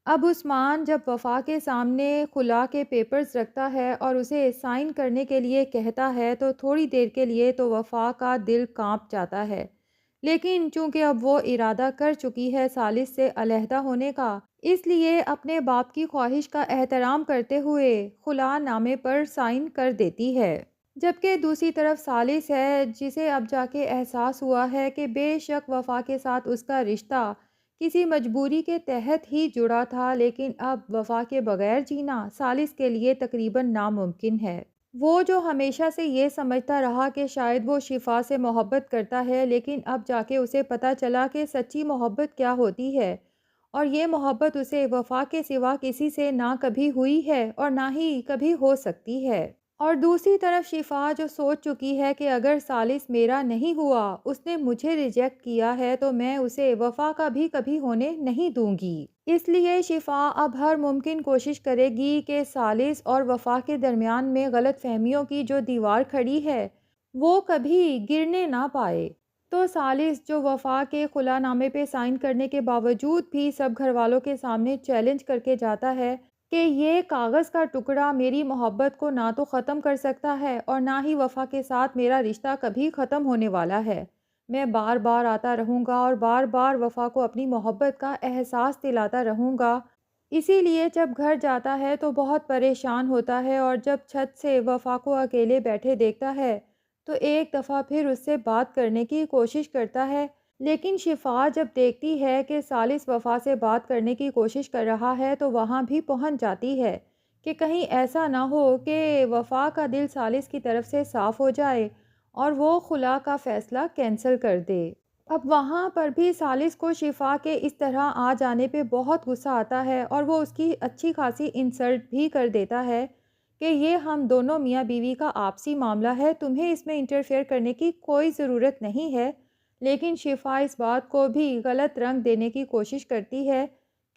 اب عثمان جب وفا کے سامنے خلا کے پیپرز رکھتا ہے اور اسے سائن کرنے کے لیے کہتا ہے تو تھوڑی دیر کے لیے تو وفا کا دل کانپ جاتا ہے، لیکن چونکہ اب وہ ارادہ کر چکی ہے ثالث سے علیحدہ ہونے کا، اس لیے اپنے باپ کی خواہش کا احترام کرتے ہوئے خلا نامے پر سائن کر دیتی ہے۔ جبکہ دوسری طرف ثالث ہے، جسے اب جا کے احساس ہوا ہے کہ بے شک وفا کے ساتھ اس کا رشتہ کسی مجبوری کے تحت ہی جڑا تھا، لیکن اب وفا کے بغیر جینا ثالث کے لیے تقریباً ناممکن ہے۔ وہ جو ہمیشہ سے یہ سمجھتا رہا کہ شاید وہ شفا سے محبت کرتا ہے، لیکن اب جا کے اسے پتہ چلا کہ سچی محبت کیا ہوتی ہے، اور یہ محبت اسے وفا کے سوا کسی سے نہ کبھی ہوئی ہے اور نہ ہی کبھی ہو سکتی ہے۔ اور دوسری طرف شفا جو سوچ چکی ہے کہ اگر ثالث میرا نہیں ہوا، اس نے مجھے ریجیکٹ کیا ہے، تو میں اسے وفا کا بھی کبھی ہونے نہیں دوں گی۔ اس لیے شفا اب ہر ممکن کوشش کرے گی کہ ثالث اور وفا کے درمیان میں غلط فہمیوں کی جو دیوار کھڑی ہے وہ کبھی گرنے نہ پائے۔ تو ثالث جو وفا کے خلا نامے پہ سائن کرنے کے باوجود بھی سب گھر والوں کے سامنے چیلنج کر کے جاتا ہے کہ یہ کاغذ کا ٹکڑا میری محبت کو نہ تو ختم کر سکتا ہے اور نہ ہی وفا کے ساتھ میرا رشتہ کبھی ختم ہونے والا ہے، میں بار بار آتا رہوں گا اور بار بار وفا کو اپنی محبت کا احساس دلاتا رہوں گا۔ اسی لیے جب گھر جاتا ہے تو بہت پریشان ہوتا ہے، اور جب چھت سے وفا کو اکیلے بیٹھے دیکھتا ہے تو ایک دفعہ پھر اس سے بات کرنے کی کوشش کرتا ہے، لیکن شفا جب دیکھتی ہے کہ ثالث وفا سے بات کرنے کی کوشش کر رہا ہے تو وہاں بھی پہنچ جاتی ہے کہ کہیں ایسا نہ ہو کہ وفا کا دل ثالث کی طرف سے صاف ہو جائے اور وہ خلا کا فیصلہ کینسل کر دے۔ اب وہاں پر بھی ثالث کو شفا کے اس طرح آ جانے پہ بہت غصہ آتا ہے، اور وہ اس کی اچھی خاصی انسلٹ بھی کر دیتا ہے کہ یہ ہم دونوں میاں بیوی کا آپسی معاملہ ہے، تمہیں اس میں انٹرفیئر کرنے کی کوئی ضرورت نہیں ہے۔ لیکن شفا اس بات کو بھی غلط رنگ دینے کی کوشش کرتی ہے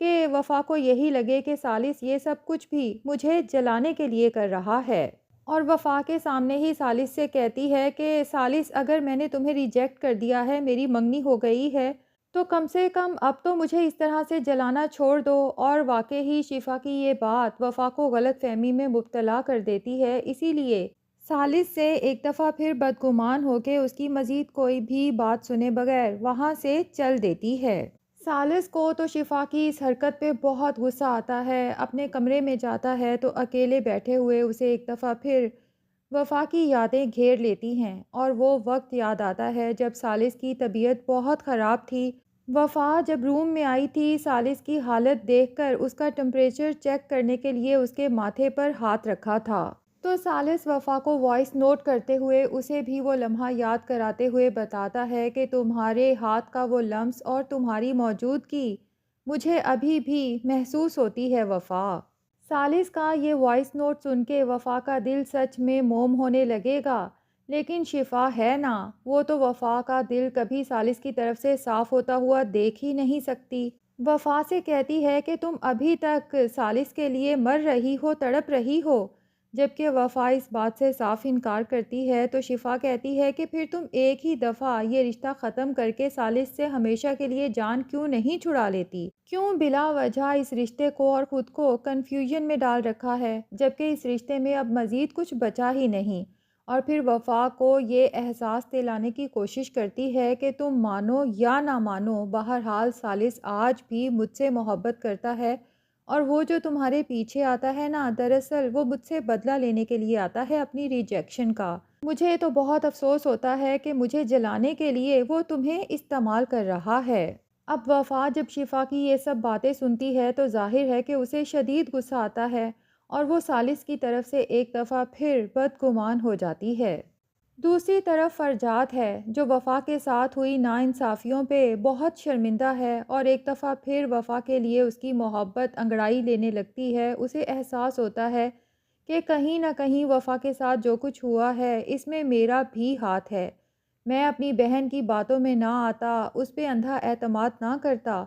کہ وفا کو یہی لگے کہ ثالث یہ سب کچھ بھی مجھے جلانے کے لیے کر رہا ہے، اور وفا کے سامنے ہی ثالث سے کہتی ہے کہ ثالث اگر میں نے تمہیں ریجیکٹ کر دیا ہے، میری منگنی ہو گئی ہے، تو کم سے کم اب تو مجھے اس طرح سے جلانا چھوڑ دو۔ اور واقعی ہی شفا کی یہ بات وفا کو غلط فہمی میں مبتلا کر دیتی ہے، اسی لیے ثالث سے ایک دفعہ پھر بدگمان ہو کے اس کی مزید کوئی بھی بات سنے بغیر وہاں سے چل دیتی ہے۔ ثالث کو تو شفا کی اس حرکت پہ بہت غصہ آتا ہے، اپنے کمرے میں جاتا ہے تو اکیلے بیٹھے ہوئے اسے ایک دفعہ پھر وفا کی یادیں گھیر لیتی ہیں، اور وہ وقت یاد آتا ہے جب ثالث کی طبیعت بہت خراب تھی۔ وفا جب روم میں آئی تھی ثالث کی حالت دیکھ کر اس کا ٹمپریچر چیک کرنے کے لیے اس کے ماتھے پر ہاتھ رکھا تھا، تو ثالث وفا کو وائس نوٹ کرتے ہوئے اسے بھی وہ لمحہ یاد کراتے ہوئے بتاتا ہے کہ تمہارے ہاتھ کا وہ لمس اور تمہاری موجودگی مجھے ابھی بھی محسوس ہوتی ہے وفا۔ ثالث کا یہ وائس نوٹ سن کے وفا کا دل سچ میں موم ہونے لگے گا، لیکن شفا ہے نا، وہ تو وفا کا دل کبھی ثالث کی طرف سے صاف ہوتا ہوا دیکھ ہی نہیں سکتی۔ وفا سے کہتی ہے کہ تم ابھی تک ثالث کے لیے مر رہی ہو، تڑپ رہی ہو، جبکہ وفا اس بات سے صاف انکار کرتی ہے، تو شفا کہتی ہے کہ پھر تم ایک ہی دفعہ یہ رشتہ ختم کر کے ثالث سے ہمیشہ کے لیے جان کیوں نہیں چھڑا لیتی؟ کیوں بلا وجہ اس رشتے کو اور خود کو کنفیوژن میں ڈال رکھا ہے، جبکہ اس رشتے میں اب مزید کچھ بچا ہی نہیں؟ اور پھر وفا کو یہ احساس دلانے کی کوشش کرتی ہے کہ تم مانو یا نہ مانو، بہرحال ثالث آج بھی مجھ سے محبت کرتا ہے، اور وہ جو تمہارے پیچھے آتا ہے نا، دراصل وہ مجھ سے بدلہ لینے کے لیے آتا ہے اپنی ریجیکشن کا۔ مجھے تو بہت افسوس ہوتا ہے کہ مجھے جلانے کے لیے وہ تمہیں استعمال کر رہا ہے۔ اب وفا جب شفا کی یہ سب باتیں سنتی ہے تو ظاہر ہے کہ اسے شدید غصہ آتا ہے، اور وہ ثالث کی طرف سے ایک دفعہ پھر بدگمان ہو جاتی ہے۔ دوسری طرف فرجات ہے جو وفا کے ساتھ ہوئی ناانصافیوں پہ بہت شرمندہ ہے، اور ایک دفعہ پھر وفا کے لیے اس کی محبت انگڑائی لینے لگتی ہے۔ اسے احساس ہوتا ہے کہ کہیں نہ کہیں وفا کے ساتھ جو کچھ ہوا ہے اس میں میرا بھی ہاتھ ہے، میں اپنی بہن کی باتوں میں نہ آتا، اس پہ اندھا اعتماد نہ کرتا،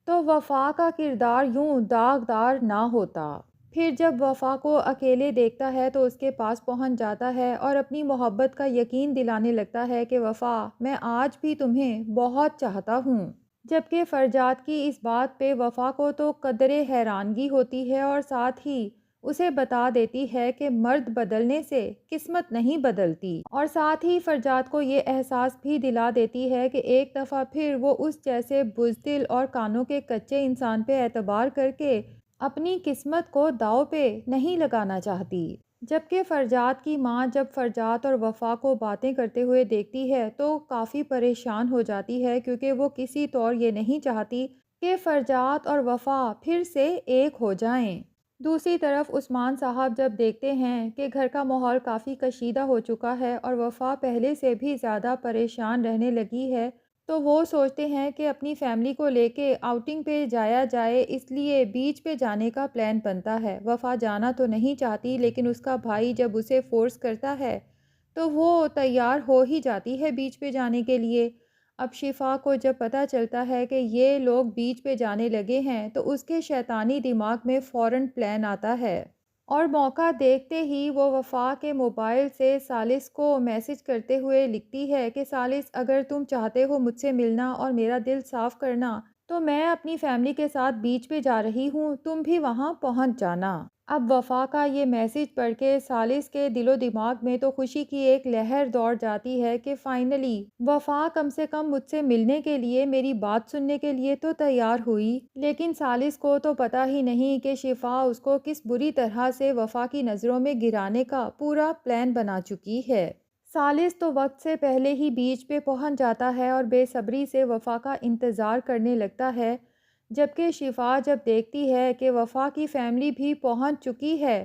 تو وفا کا کردار یوں داغدار نہ ہوتا۔ پھر جب وفا کو اکیلے دیکھتا ہے تو اس کے پاس پہنچ جاتا ہے اور اپنی محبت کا یقین دلانے لگتا ہے کہ وفا، میں آج بھی تمہیں بہت چاہتا ہوں۔ جبکہ فرجاد کی اس بات پہ وفا کو تو قدرے حیرانگی ہوتی ہے اور ساتھ ہی اسے بتا دیتی ہے کہ مرد بدلنے سے قسمت نہیں بدلتی، اور ساتھ ہی فرجاد کو یہ احساس بھی دلا دیتی ہے کہ ایک دفعہ پھر وہ اس جیسے بزدل اور کانوں کے کچے انسان پہ اعتبار کر کے اپنی قسمت کو داؤ پہ نہیں لگانا چاہتی۔ جبکہ فرجاد کی ماں جب فرجاد اور وفا کو باتیں کرتے ہوئے دیکھتی ہے تو کافی پریشان ہو جاتی ہے، کیونکہ وہ کسی طور یہ نہیں چاہتی کہ فرجاد اور وفا پھر سے ایک ہو جائیں۔ دوسری طرف عثمان صاحب جب دیکھتے ہیں کہ گھر کا ماحول کافی کشیدہ ہو چکا ہے اور وفا پہلے سے بھی زیادہ پریشان رہنے لگی ہے، تو وہ سوچتے ہیں کہ اپنی فیملی کو لے کے آؤٹنگ پہ جایا جائے، اس لیے بیچ پہ جانے کا پلان بنتا ہے۔ وفا جانا تو نہیں چاہتی، لیکن اس کا بھائی جب اسے فورس کرتا ہے تو وہ تیار ہو ہی جاتی ہے بیچ پہ جانے کے لیے۔ اب شفا کو جب پتہ چلتا ہے کہ یہ لوگ بیچ پہ جانے لگے ہیں تو اس کے شیطانی دماغ میں فوراً پلان آتا ہے، اور موقع دیکھتے ہی وہ وفا کے موبائل سے ثالث کو میسج کرتے ہوئے لکھتی ہے کہ ثالث، اگر تم چاہتے ہو مجھ سے ملنا اور میرا دل صاف کرنا تو میں اپنی فیملی کے ساتھ بیچ پہ جا رہی ہوں، تم بھی وہاں پہنچ جانا۔ اب وفا کا یہ میسج پڑھ کے ثالث کے دل و دماغ میں تو خوشی کی ایک لہر دوڑ جاتی ہے کہ فائنلی وفا کم سے کم مجھ سے ملنے کے لیے، میری بات سننے کے لیے تو تیار ہوئی۔ لیکن ثالث کو تو پتہ ہی نہیں کہ شفا اس کو کس بری طرح سے وفا کی نظروں میں گرانے کا پورا پلان بنا چکی ہے۔ ثالث تو وقت سے پہلے ہی بیچ پہ پہنچ جاتا ہے اور بے صبری سے وفا کا انتظار کرنے لگتا ہے، جبکہ شفا جب دیکھتی ہے کہ وفا کی فیملی بھی پہنچ چکی ہے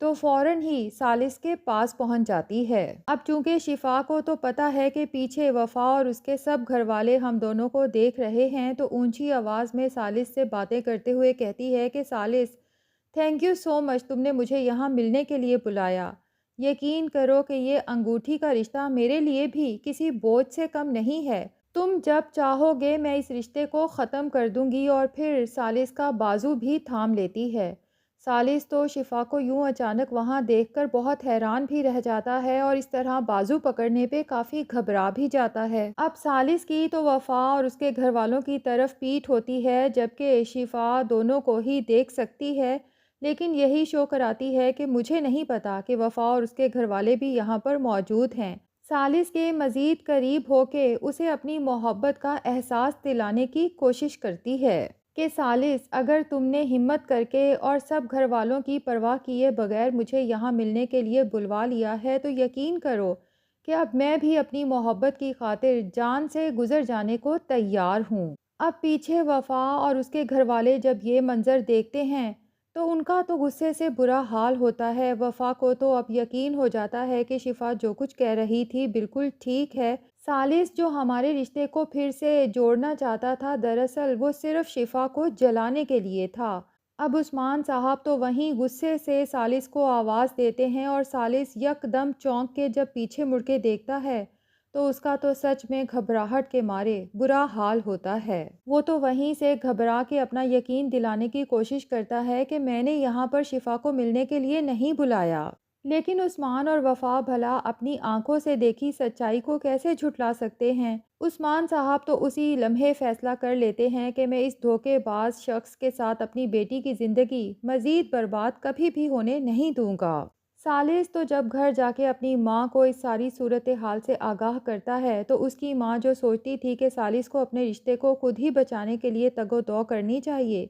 تو فوراً ہی ثالث کے پاس پہنچ جاتی ہے۔ اب چونکہ شفا کو تو پتہ ہے کہ پیچھے وفا اور اس کے سب گھر والے ہم دونوں کو دیکھ رہے ہیں، تو اونچی آواز میں ثالث سے باتیں کرتے ہوئے کہتی ہے کہ ثالث، تھینک یو سو مچ، تم نے مجھے یہاں ملنے کے لیے بلایا۔ یقین کرو کہ یہ انگوٹھی کا رشتہ میرے لیے بھی کسی بوجھ سے کم نہیں ہے۔ تم جب چاہو گے میں اس رشتے کو ختم کر دوں گی۔ اور پھر ثالث کا بازو بھی تھام لیتی ہے۔ ثالث تو شفا کو یوں اچانک وہاں دیکھ کر بہت حیران بھی رہ جاتا ہے اور اس طرح بازو پکڑنے پہ کافی گھبرا بھی جاتا ہے۔ اب ثالث کی تو وفا اور اس کے گھر والوں کی طرف پیٹھ ہوتی ہے، جبکہ شفا دونوں کو ہی دیکھ سکتی ہے، لیکن یہی شو کراتی ہے کہ مجھے نہیں پتا کہ وفا اور اس کے گھر والے بھی یہاں پر موجود ہیں۔ ثالث کے مزید قریب ہو کے اسے اپنی محبت کا احساس دلانے کی کوشش کرتی ہے کہ ثالث، اگر تم نے ہمت کر کے اور سب گھر والوں کی پرواہ کیے بغیر مجھے یہاں ملنے کے لیے بلوا لیا ہے تو یقین کرو کہ اب میں بھی اپنی محبت کی خاطر جان سے گزر جانے کو تیار ہوں۔ اب پیچھے وفا اور اس کے گھر والے جب یہ منظر دیکھتے ہیں تو ان کا تو غصے سے برا حال ہوتا ہے۔ وفا کو تو اب یقین ہو جاتا ہے کہ شفا جو کچھ کہہ رہی تھی بالکل ٹھیک ہے۔ ثالث جو ہمارے رشتے کو پھر سے جوڑنا چاہتا تھا، دراصل وہ صرف شفا کو جلانے کے لیے تھا۔ اب عثمان صاحب تو وہیں غصے سے ثالث کو آواز دیتے ہیں اور ثالث یک دم چونک کے جب پیچھے مڑ کے دیکھتا ہے تو اس کا تو سچ میں گھبراہٹ کے مارے برا حال ہوتا ہے۔ وہ تو وہیں سے گھبرا کے اپنا یقین دلانے کی کوشش کرتا ہے کہ میں نے یہاں پر شفا کو ملنے کے لیے نہیں بلایا۔ لیکن عثمان اور وفا بھلا اپنی آنکھوں سے دیکھی سچائی کو کیسے جھٹلا سکتے ہیں؟ عثمان صاحب تو اسی لمحے فیصلہ کر لیتے ہیں کہ میں اس دھوکے باز شخص کے ساتھ اپنی بیٹی کی زندگی مزید برباد کبھی بھی ہونے نہیں دوں گا۔ ثالث تو جب گھر جا کے اپنی ماں کو اس ساری صورتحال سے آگاہ کرتا ہے تو اس کی ماں جو سوچتی تھی کہ ثالث کو اپنے رشتے کو خود ہی بچانے کے لیے تگ و دو کرنی چاہیے،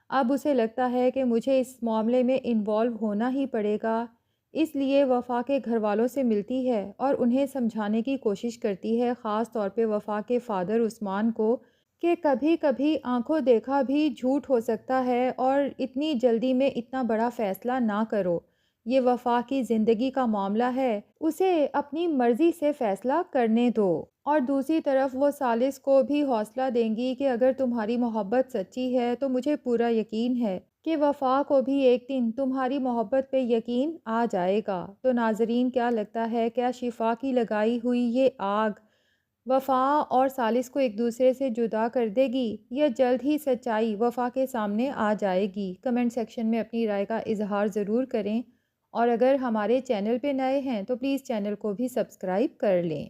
اب اسے لگتا ہے کہ مجھے اس معاملے میں انوالو ہونا ہی پڑے گا۔ اس لیے وفا کے گھر والوں سے ملتی ہے اور انہیں سمجھانے کی کوشش کرتی ہے، خاص طور پہ وفا کے فادر عثمان کو، کہ کبھی کبھی آنکھوں دیکھا بھی جھوٹ ہو سکتا ہے اور اتنی جلدی میں اتنا بڑا فیصلہ نہ کرو۔ یہ وفا کی زندگی کا معاملہ ہے، اسے اپنی مرضی سے فیصلہ کرنے دو۔ اور دوسری طرف وہ ثالث کو بھی حوصلہ دیں گی کہ اگر تمہاری محبت سچی ہے تو مجھے پورا یقین ہے کہ وفا کو بھی ایک دن تمہاری محبت پہ یقین آ جائے گا۔ تو ناظرین، کیا لگتا ہے، کیا شفا کی لگائی ہوئی یہ آگ وفا اور ثالث کو ایک دوسرے سے جدا کر دے گی، یا جلد ہی سچائی وفا کے سامنے آ جائے گی؟ کمنٹ سیکشن میں اپنی رائے کا اظہار ضرور کریں، اور اگر ہمارے چینل پہ نئے ہیں تو پلیز چینل کو بھی سبسکرائب کر لیں۔